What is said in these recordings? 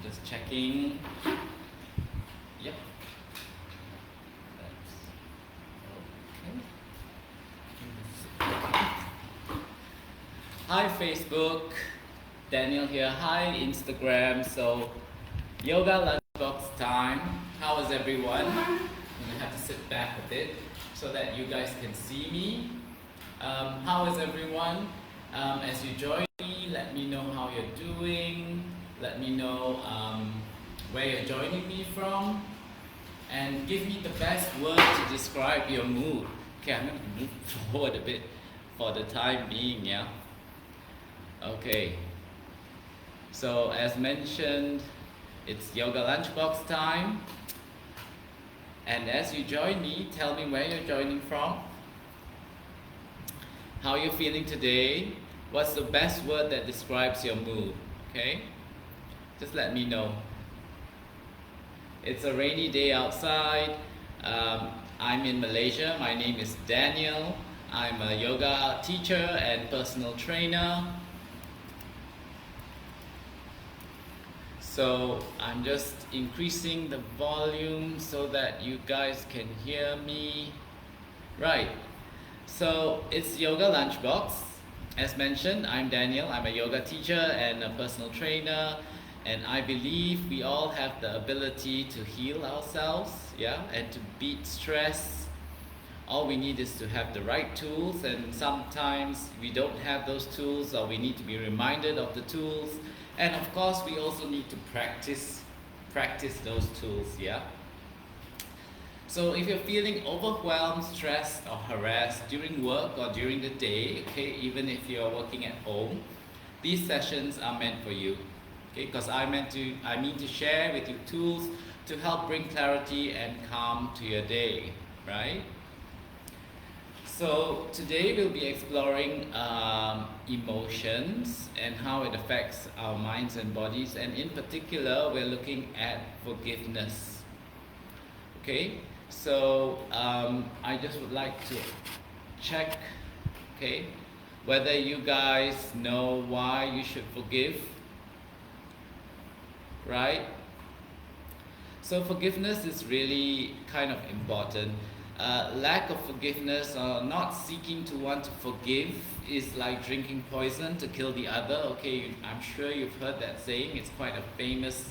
Just checking. Yep. That's okay. Hi Facebook, Daniel here. Hi Instagram. So Yoga Lunchbox time. How is everyone? I'm gonna have to sit back a bit so that you guys can see me. How is everyone? As you join me, let me know how you're doing. Let me know where you're joining me from, and give me the best word to describe your mood. Okay, I'm going to move forward a bit for the time being, yeah? Okay. So, as mentioned, it's Yoga Lunchbox time. And as you join me, tell me where you're joining from. How you're feeling today. What's the best word that describes your mood? Okay? Just let me know. It's a rainy day outside. I'm in Malaysia. My name is Daniel. I'm a yoga teacher and personal trainer. So I'm just increasing the volume so that you guys can hear me. Right. So it's Yoga Lunchbox. As mentioned, I'm Daniel. I'm a yoga teacher and a personal trainer. And I believe we all have the ability to heal ourselves, yeah, and to beat stress. All we need is to have the right tools, and sometimes we don't have those tools, or we need to be reminded of the tools. And of course, we also need to practice those tools, yeah. So if you're feeling overwhelmed, stressed, or harassed during work or during the day, okay, even if you're working at home, these sessions are meant for you. Okay, because I mean to share with you tools to help bring clarity and calm to your day, right? So today we'll be exploring emotions and how it affects our minds and bodies, and in particular we're looking at forgiveness. Okay, so I just would like to check, okay, whether you guys know why you should forgive. Right? So forgiveness is really kind of important. Lack of forgiveness or not seeking to want to forgive is like drinking poison to kill the other. Okay, I'm sure you've heard that saying. It's quite a famous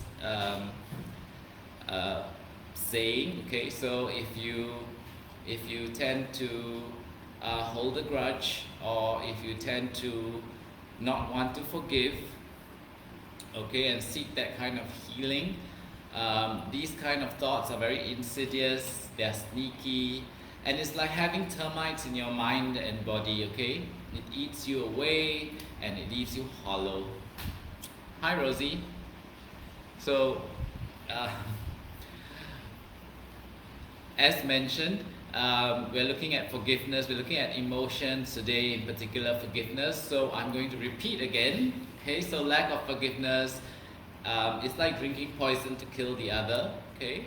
saying. Okay, so if you tend to hold a grudge, or if you tend to not want to forgive, okay, and seek that kind of healing, these kind of thoughts are very insidious, they're sneaky, and it's like having termites in your mind and body, okay? It eats you away and it leaves you hollow. Hi Rosie. So, as mentioned, we're looking at forgiveness, we're looking at emotions today, in particular forgiveness, so I'm going to repeat again. Okay, so lack of forgiveness, it's like drinking poison to kill the other, okay?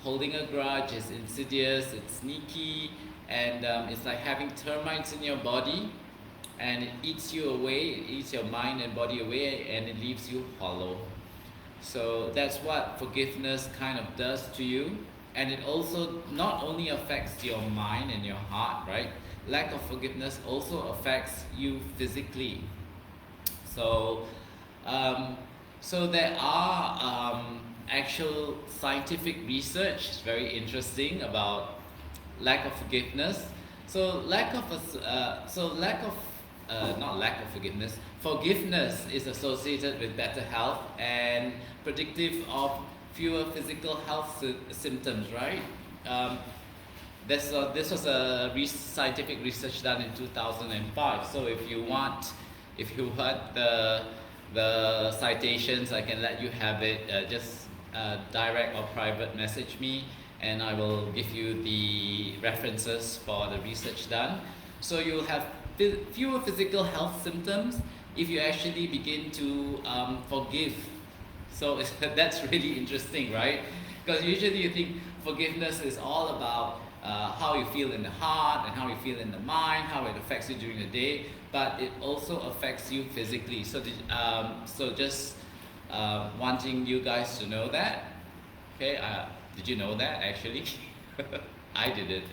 Holding a grudge is insidious, it's sneaky, and it's like having termites in your body, and it eats you away, it eats your mind and body away, and it leaves you hollow. So that's what forgiveness kind of does to you, and it also not only affects your mind and your heart, right? Lack of forgiveness also affects you physically. So, so there are actual scientific research, it's very interesting, about lack of forgiveness. Forgiveness is associated with better health and predictive of fewer physical health symptoms, right? This was a scientific research done in 2005. So if you want the citations, I can let you have it. Just direct or private message me, and I will give you the references for the research done. So you'll have fewer physical health symptoms if you actually begin to forgive. So that's really interesting, right? Because usually you think forgiveness is all about how you feel in the heart and how you feel in the mind, how it affects you during the day, but it also affects you physically. So just wanting you guys to know that. Okay, did you know that actually? I didn't.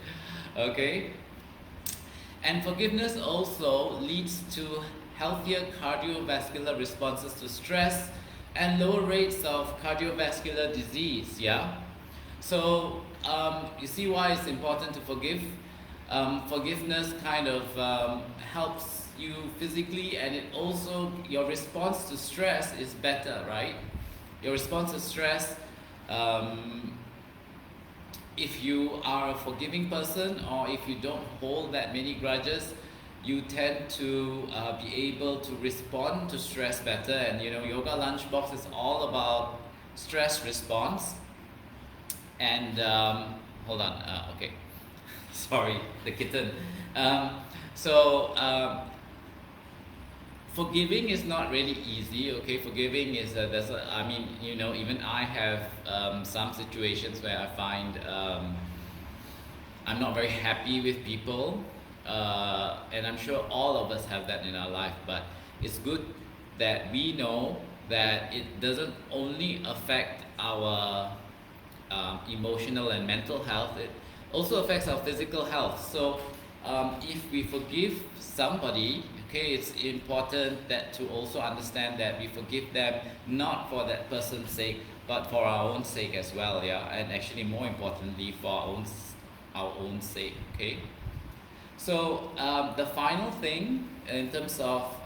Okay. And forgiveness also leads to healthier cardiovascular responses to stress and lower rates of cardiovascular disease. Yeah. So you see why it's important to forgive. Forgiveness kind of helps you physically, and it also, your response to stress is better, right? Your response to stress, if you are a forgiving person, or if you don't hold that many grudges, you tend to be able to respond to stress better. And you know, Yoga Lunchbox is all about stress response. And hold on, okay, sorry, the kitten. Forgiving is not really easy. Okay, forgiving is I mean, you know, even I have some situations where I find I'm not very happy with people, and I'm sure all of us have that in our life. But it's good that we know that it doesn't only affect our emotional and mental health, it also affects our physical health. So if we forgive somebody, okay, it's important that to also understand that we forgive them not for that person's sake, but for our own sake as well, yeah, and actually more importantly for our own sake, okay. So the final thing in terms of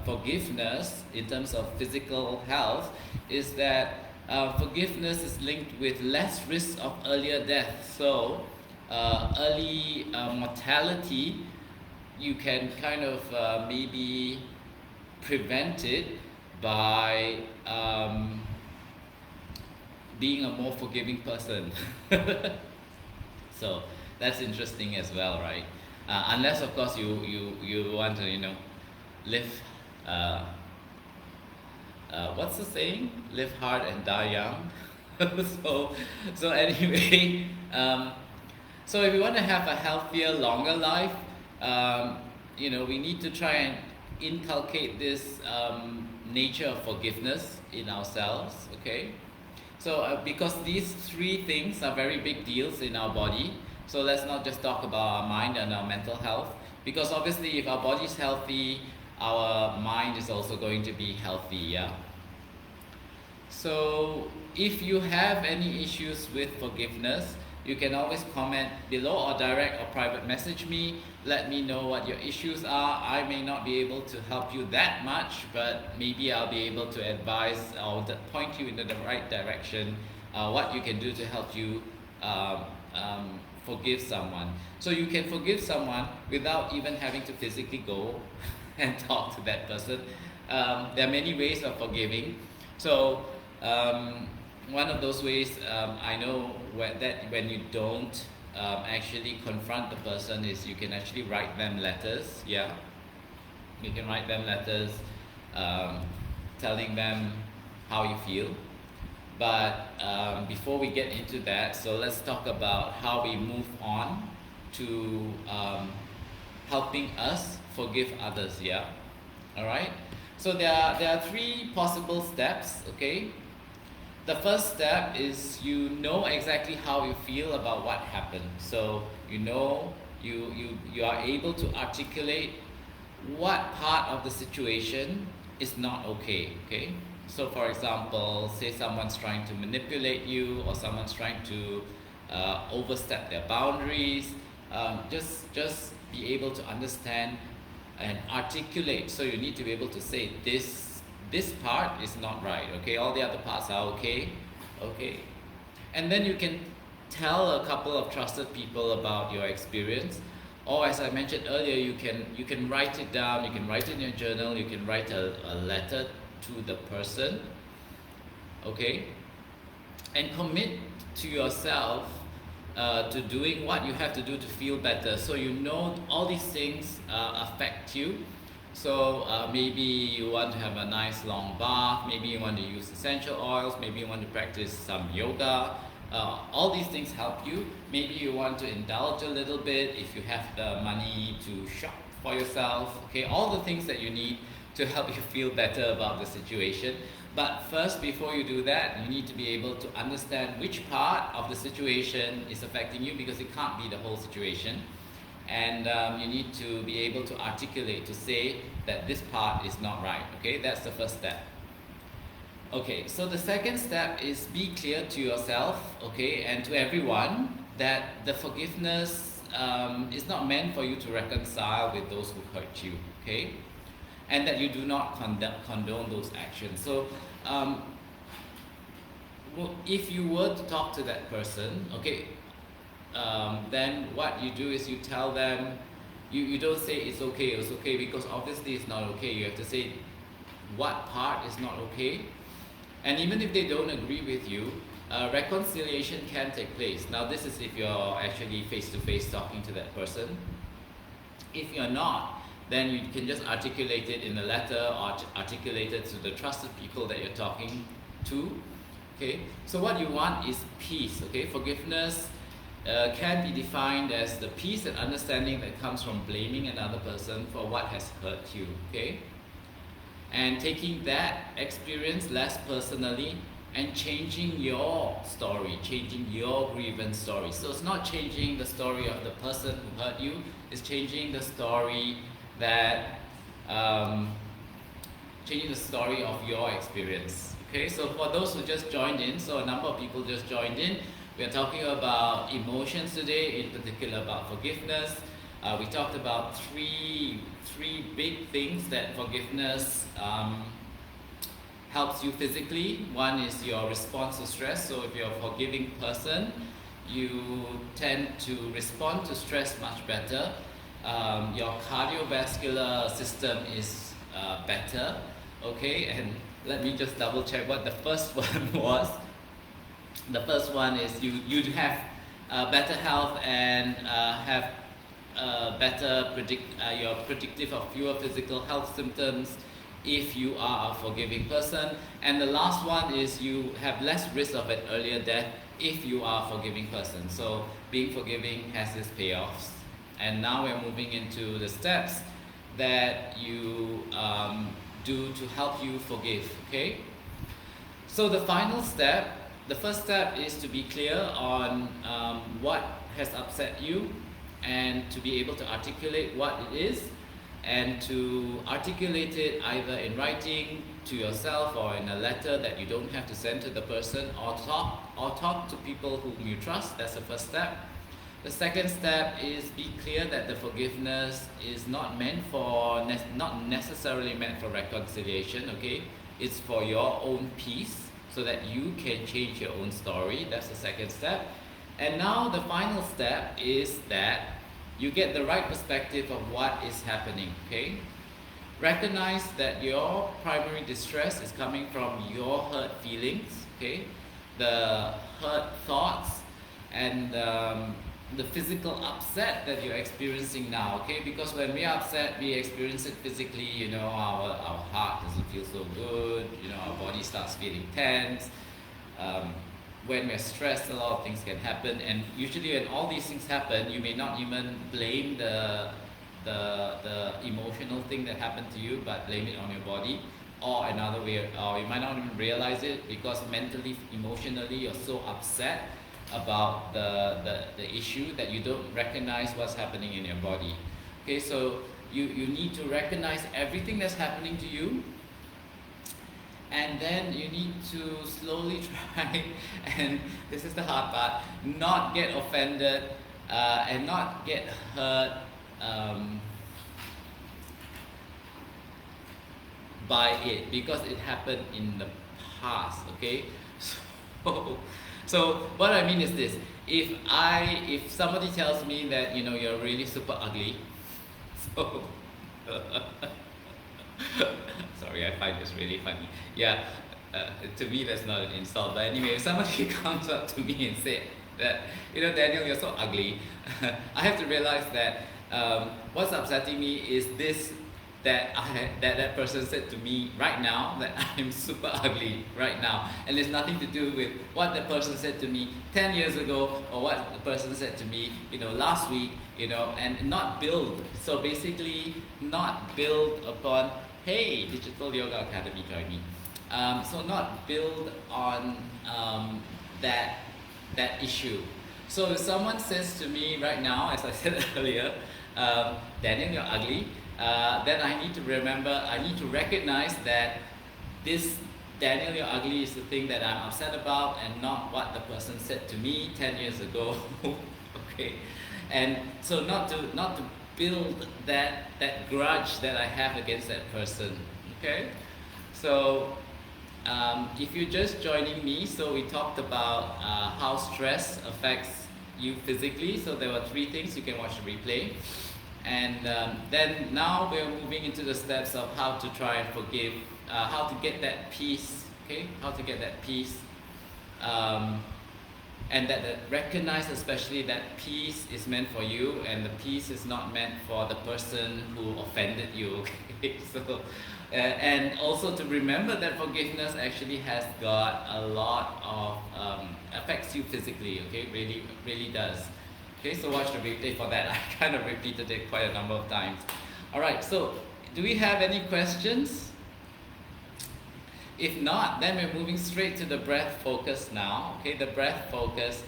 forgiveness, in terms of physical health, is that forgiveness is linked with less risk of earlier death. So early mortality, you can kind of maybe prevent it by being a more forgiving person. So that's interesting as well, right? Unless of course you want to, you know, live what's the saying? Live hard and die young. so anyway, so if we want to have a healthier, longer life, you know, we need to try and inculcate this nature of forgiveness in ourselves. Okay, so because these three things are very big deals in our body, so let's not just talk about our mind and our mental health, because obviously if our body is healthy, our mind is also going to be healthy, yeah. So if you have any issues with forgiveness, you can always comment below or direct or private message me. Let me know what your issues are. I may not be able to help you that much, but maybe I'll be able to advise or point you into the right direction, what you can do to help you forgive someone. So you can forgive someone without even having to physically go and talk to that person. There are many ways of forgiving. So one of those ways I know that when you don't actually confront the person is you can actually write them letters. Yeah, you can write them letters telling them how you feel. But before we get into that, so let's talk about how we move on to helping us forgive others. Yeah, all right. So there are three possible steps. Okay. The first step is you know exactly how you feel about what happened. So you know, you are able to articulate what part of the situation is not okay. Okay. So for example, say someone's trying to manipulate you, or someone's trying to overstep their boundaries. Just be able to understand and articulate. So you need to be able to say this part is not right, okay? All the other parts are okay, okay? And then you can tell a couple of trusted people about your experience, or as I mentioned earlier, you can write it down, you can write it in your journal, you can write a letter to the person, okay? And commit to yourself to doing what you have to do to feel better. So you know all these things affect you. So maybe you want to have a nice long bath, maybe you want to use essential oils, maybe you want to practice some yoga. All these things help you. Maybe you want to indulge a little bit if you have the money to shop for yourself. Okay, all the things that you need to help you feel better about the situation. But first, before you do that, you need to be able to understand which part of the situation is affecting you, because it can't be the whole situation. And you need to be able to articulate, to say that this part is not right. Okay, that's the first step. Okay, so the second step is be clear to yourself, okay, and to everyone, that the forgiveness is not meant for you to reconcile with those who hurt you, okay, and that you do not condone those actions. So if you were to talk to that person, okay, then what you do is you tell them, you don't say it's okay, because obviously it's not okay. You have to say what part is not okay. And even if they don't agree with you, reconciliation can take place. Now this is if you're actually face-to-face talking to that person. If you're not, then you can just articulate it in a letter, or articulate it to the trusted people that you're talking to. Okay, so what you want is peace. Okay, forgiveness can be defined as the peace and understanding that comes from blaming another person for what has hurt you. Okay, and taking that experience less personally and changing your story, changing your grievance story. So it's not changing the story of the person who hurt you, it's changing the story that changing the story of your experience. Okay, so for those who just joined in, so a number of people just joined in, we are talking about emotions today, in particular about forgiveness. We talked about three big things that forgiveness helps you physically. One is your response to stress. So if you're a forgiving person, you tend to respond to stress much better. Your cardiovascular system is better. Okay, and let me just double check what the first one was. The first one is you'd have better health and have better you're predictive of fewer physical health symptoms if you are a forgiving person. And the last one is you have less risk of an earlier death if you are a forgiving person. So being forgiving has its payoffs. And now we're moving into the steps that you do to help you forgive. Okay, so the final step, the first step is to be clear on what has upset you, and to be able to articulate what it is, and to articulate it either in writing to yourself or in a letter that you don't have to send to the person, or talk to people whom you trust. That's the first step. The second step is be clear that the forgiveness is not necessarily meant for reconciliation. Okay, it's for your own peace, so that you can change your own story. That's the second step. And now the final step is that you get the right perspective of what is happening. Okay, recognize that your primary distress is coming from your hurt feelings. Okay, the hurt thoughts and the physical upset that you're experiencing now. Okay, because when we are upset, we experience it physically. You know, our heart doesn't feel so good. You know, our body starts feeling tense. When we're stressed, a lot of things can happen, and usually when all these things happen, you may not even blame the emotional thing that happened to you, but blame it on your body, or another way, or you might not even realize it because mentally, emotionally, you're so upset about the issue that you don't recognize what's happening in your body. Okay, so you need to recognize everything that's happening to you, and then you need to slowly try, and this is the hard part, not get offended and not get hurt by it, because it happened in the past. Okay, so what I mean is this: if somebody tells me that, you know, you're really super ugly, so sorry, I find this really funny. Yeah, to me that's not an insult, but anyway, if somebody comes up to me and say that, you know, Daniel, you're so ugly, I have to realize that what's upsetting me is this, that person said to me right now that I'm super ugly right now, and there's nothing to do with what the person said to me 10 years ago, or what the person said to me, you know, last week, you know, and not build. So basically, not build upon hey, Digital Yoga Academy, join me. So not build on that issue. So if someone says to me right now, as I said earlier, Daniel, you're ugly, then I need to remember, I need to recognize that this Daniel, you're ugly is the thing that I'm upset about and not what the person said to me 10 years ago. Okay, and so not to build that grudge that I have against that person. Okay, so if you're just joining me, so we talked about how stress affects you physically. So there were 3 things. You can watch the replay, and then now we're moving into the steps of how to try and forgive, how to get that peace. Okay, how to get that peace. And that recognize especially that peace is meant for you and the peace is not meant for the person who offended you. Okay, so and also to remember that forgiveness actually has got a lot of affects you physically. Okay, really does. Okay, so watch the replay for that. I kind of repeated it quite a number of times. All right, so do we have any questions? If not, then we're moving straight to the breath focus now. Okay, the breath focus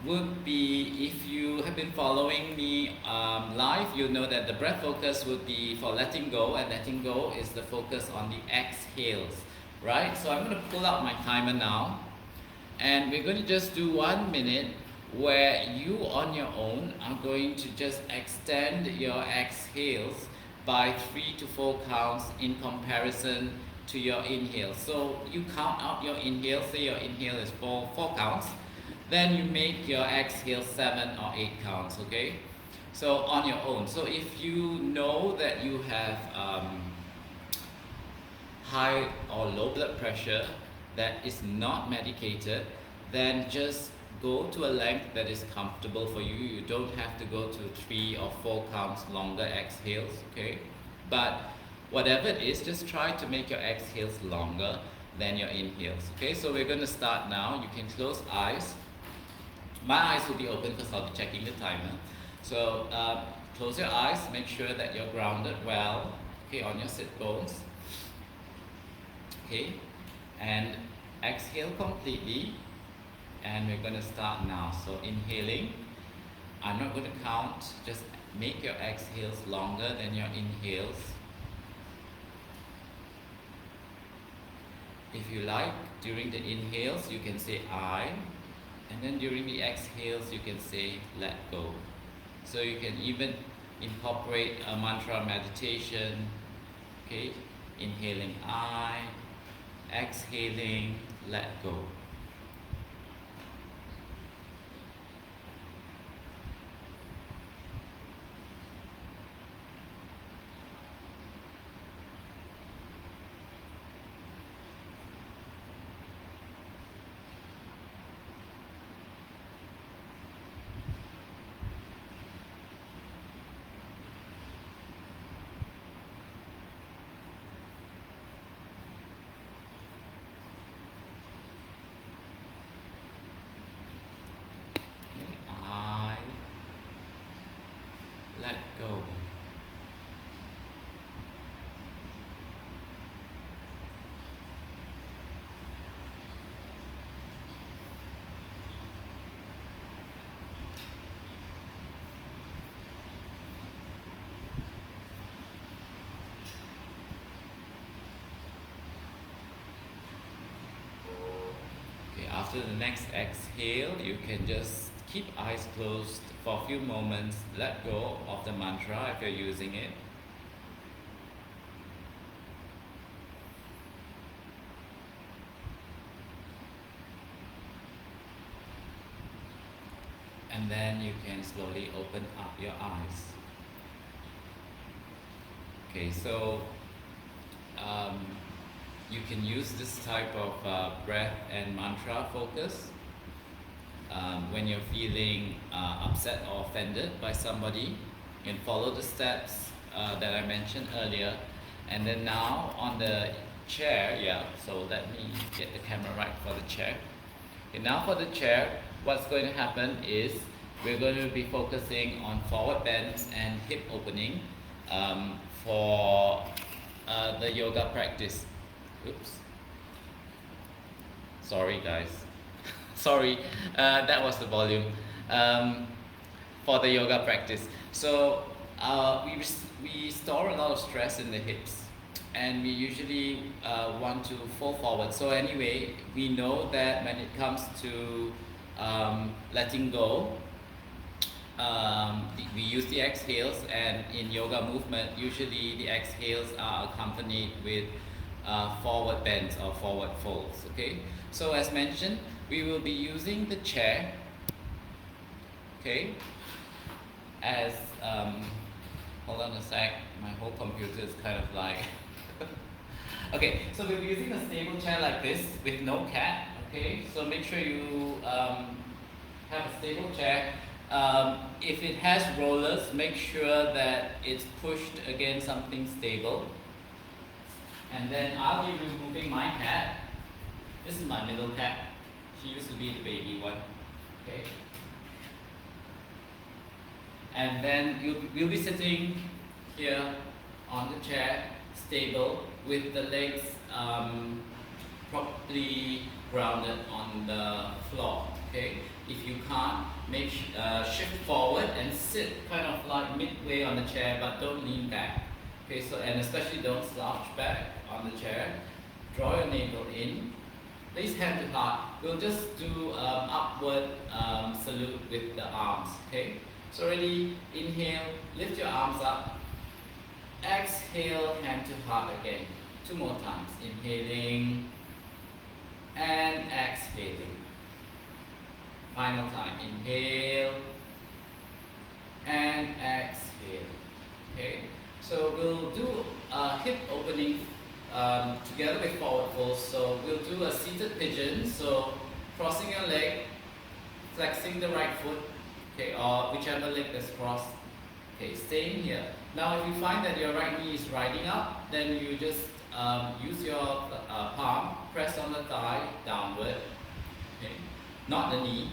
would be, if you have been following me live, you'll know that the breath focus would be for letting go, and letting go is the focus on the exhales, right? So I'm going to pull out my timer now, and we're going to just do 1 minute where you on your own are going to just extend your exhales by 3 to 4 counts in comparison to your inhale. So you count out your inhale, say your inhale is 4 counts, then you make your exhale 7 or 8 counts, okay? So on your own. So if you know that you have high or low blood pressure that is not medicated, then just go to a length that is comfortable for you. You don't have to go to 3 or 4 counts longer exhales, okay? But whatever it is, just try to make your exhales longer than your inhales. Okay, so we're going to start now. You can close eyes. My eyes will be open because I'll be checking the timer. So close your eyes, make sure that you're grounded well, okay, on your sit bones. Okay, and exhale completely. And we're going to start now. So inhaling, I'm not going to count, just make your exhales longer than your inhales. If you like, during the inhales, you can say I, and then during the exhales, you can say let go. So you can even incorporate a mantra meditation, okay? Inhaling I, exhaling let go. Let go. Okay, after the next exhale, you can just keep eyes closed for a few moments, let go of the mantra if you're using it. And then you can slowly open up your eyes. Okay, so you can use this type of breath and mantra focus when you're feeling upset or offended by somebody. You can follow the steps that I mentioned earlier. And then now on the chair, so let me get the camera right for the chair. Okay, now for the chair, what's going to happen is we're going to be focusing on forward bends and hip opening. for the yoga practice. Oops. Sorry guys. Sorry, that was the volume. For the yoga practice. So we store a lot of stress in the hips, and we usually want to fall forward. So anyway, we know that when it comes to letting go, we use the exhales, and in yoga movement, usually the exhales are accompanied with forward bends or forward folds. Okay, so as mentioned, we will be using the chair, okay, as hold on a sec, my whole computer is kind of like okay, so we'll be using a stable chair like this with no cat. Okay, so make sure you have a stable chair. If it has rollers, make sure that it's pushed against something stable. And then I'll be removing my cat. This is my middle cat. She used to be the baby one. Okay. And then we'll be sitting here on the chair, stable, with the legs properly grounded on the floor. Okay. If you can't, shift forward and sit kind of like midway on the chair, but don't lean back. Okay. So, and especially don't slouch back on the chair. Draw your navel in. Place hand to heart. We'll just do upward salute with the arms. Okay. So ready, inhale, lift your arms up. Exhale, hand to heart again. 2 more times. Inhaling and exhaling. Final time. Inhale and exhale. Okay. So we'll do a hip opening together with forward fold. So we'll do a seated pigeon. So crossing your leg, flexing the right foot. Okay, or whichever leg that's crossed. Okay, staying here. Now if you find that your right knee is riding up, then you just use your palm, press on the thigh downward, okay, not the knee.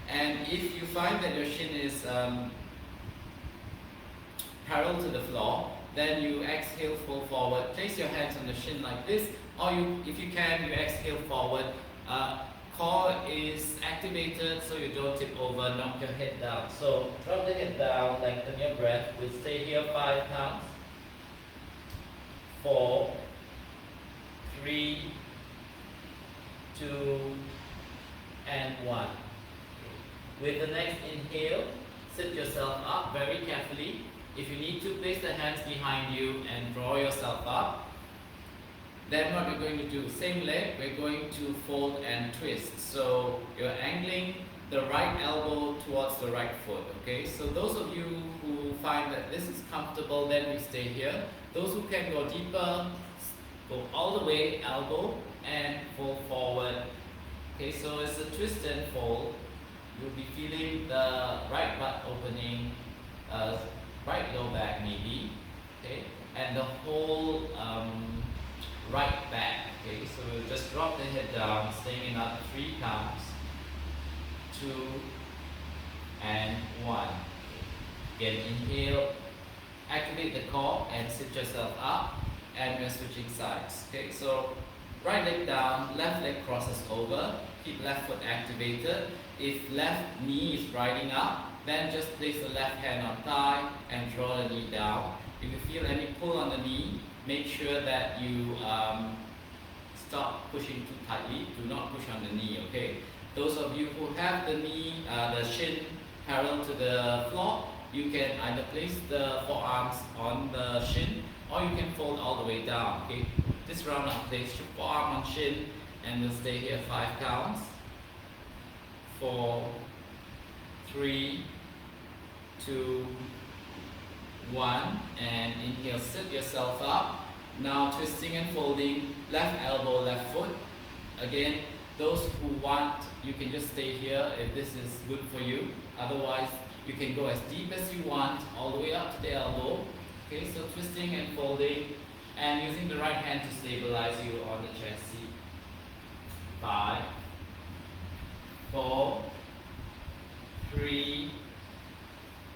And if you find that your shin is parallel to the floor, then you exhale, fold forward, place your hands on the shin like this, or if you can, you exhale forward. Core is activated so you don't tip over, knock your head down. So drop the head down, lengthen your breath. We'll stay here 5 counts. 4, 3, 2, and 1. With the next inhale, sit yourself up very carefully. If you need to, place the hands behind you and draw yourself up. Then what we're going to do, same leg, we're going to fold and twist. So you're angling the right elbow towards the right foot, okay? So those of you who find that this is comfortable, then we stay here. Those who can go deeper, go all the way, elbow, and fold forward. Okay, so it's a twist and fold. You'll be feeling the right butt opening, right low back maybe, okay? And the whole right back. Okay, so we'll just drop the head down, staying in up 3 counts. 2 and 1. Again, inhale, activate the core and sit yourself up, and we're switching sides. Okay, so right leg down, left leg crosses over, keep left foot activated. If left knee is riding up, then just place the left hand on thigh and draw the knee down. If you feel any pull on the knee, make sure that you stop pushing too tightly. Do not push on the knee, okay? Those of you who have the knee, the shin parallel to the floor, you can either place the forearms on the shin or you can fold all the way down, okay? This round I'll place your forearm on shin and we'll stay here 5 counts. 4, 3, 2, 1, and inhale, sit yourself up. Now twisting and folding, left elbow, left foot. Again, those who want, you can just stay here if this is good for you. Otherwise, you can go as deep as you want, all the way up to the elbow. Okay, so twisting and folding, and using the right hand to stabilize you on the chair seat. 5, 4, 3,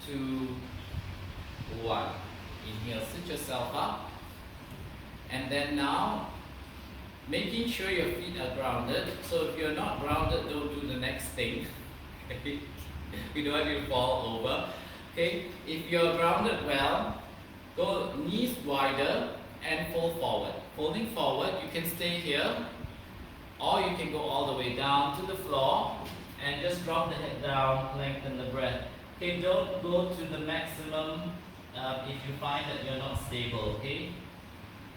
2, 1. Inhale, sit yourself up. And then now, making sure your feet are grounded. So if you're not grounded, don't do the next thing. Okay? We don't want you to fall over. Okay? If you're grounded well, go knees wider and fold forward. Folding forward, you can stay here, or you can go all the way down to the floor and just drop the head down, lengthen the breath. Okay, don't go to the maximum if you find that you're not stable, okay?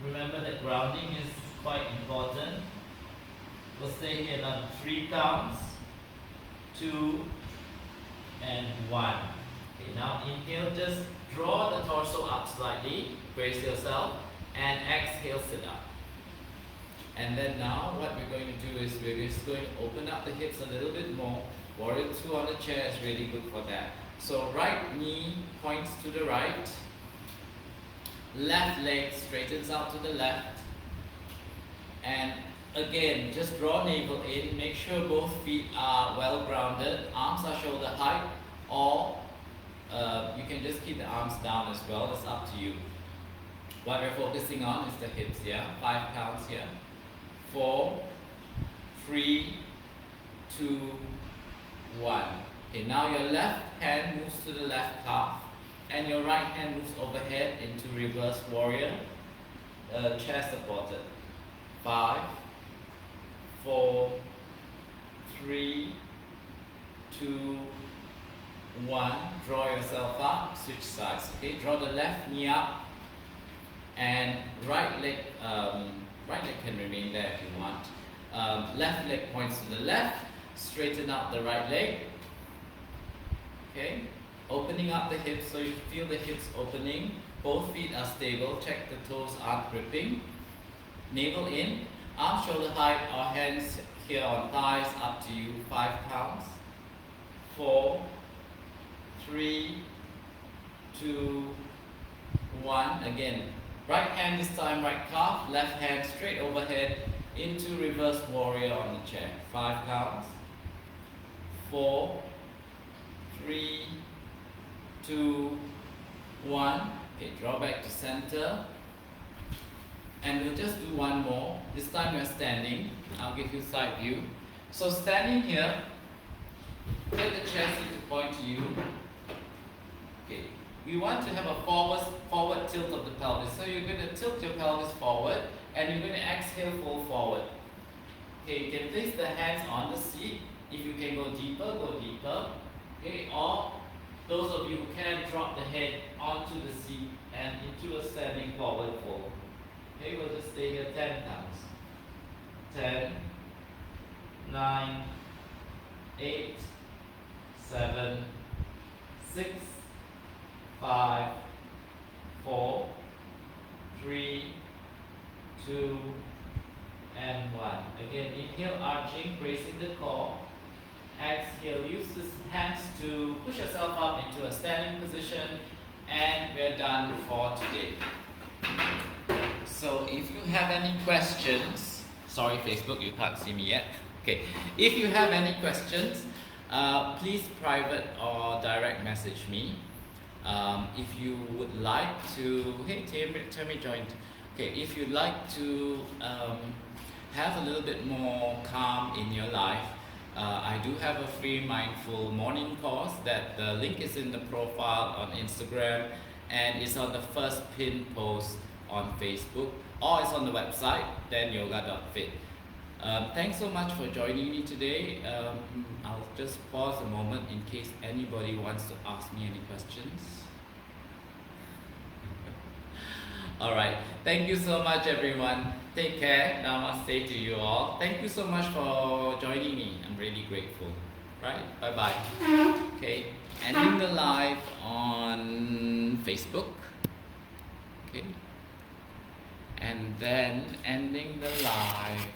Remember that grounding is quite important. We'll stay here now, 3 counts, 2 and 1. Okay, now inhale, just draw the torso up slightly, brace yourself, and exhale, sit up. And then now what we're going to do is we're just going to open up the hips a little bit more. Warrior 2 on the chair is really good for that. So right knee points to the right, left leg straightens out to the left, and again just draw navel in, make sure both feet are well grounded, arms are shoulder height, or you can just keep the arms down as well, it's up to you. What we're focusing on is the hips, yeah? 5 counts here. 4, 3, 2, 1. Okay, now your left hand moves to the left calf and your right hand moves overhead into reverse warrior, chest supported. 5, 4, 3, 2, 1. Draw yourself up, switch sides. Okay, draw the left knee up and right leg can remain there if you want. Left leg points to the left, straighten out the right leg. Okay, opening up the hips so you feel the hips opening. Both feet are stable, check the toes aren't gripping. Navel in, arms shoulder height or hands here on thighs, up to you. 5 counts. 4, 3, 2, 1. Again, right hand this time, right calf, left hand straight overhead into reverse warrior on the chair. 5 counts. 4, 3, 2, 1. Okay, draw back to center. And we'll just do one more. This time you're standing. I'll give you side view. So standing here, get the chest to point to you. Okay. We want to have a forward tilt of the pelvis. So you're going to tilt your pelvis forward and you're going to exhale, fold forward. Okay, you can place the hands on the seat. If you can go deeper, go deeper. Okay, or those of you who can, drop the head onto the seat and into a standing forward fold. Okay, we'll just stay here 10 counts. 10, 9, 8, 7, 6, 5, 4, 3, 2, and 1. Again, inhale, arching, bracing the core. Exhale, use the hands to push yourself up into a standing position, and we're done for today. So if you have any questions, sorry Facebook, you can't see me yet. Okay, if you have any questions, please private or direct message me. If you would like to, hey Tammy joined. Okay, if you'd like to have a little bit more calm in your life, I do have a free mindful morning course that the link is in the profile on Instagram and it's on the first pin post on Facebook, or it's on the website danyogafit. Thanks so much for joining me today. I'll just pause a moment in case anybody wants to ask me any questions. Alright, thank you so much everyone. Take care. Namaste to you all. Thank you so much for joining me. I'm really grateful. Right? Bye bye. Okay, ending the live on Facebook. Okay. And then ending the live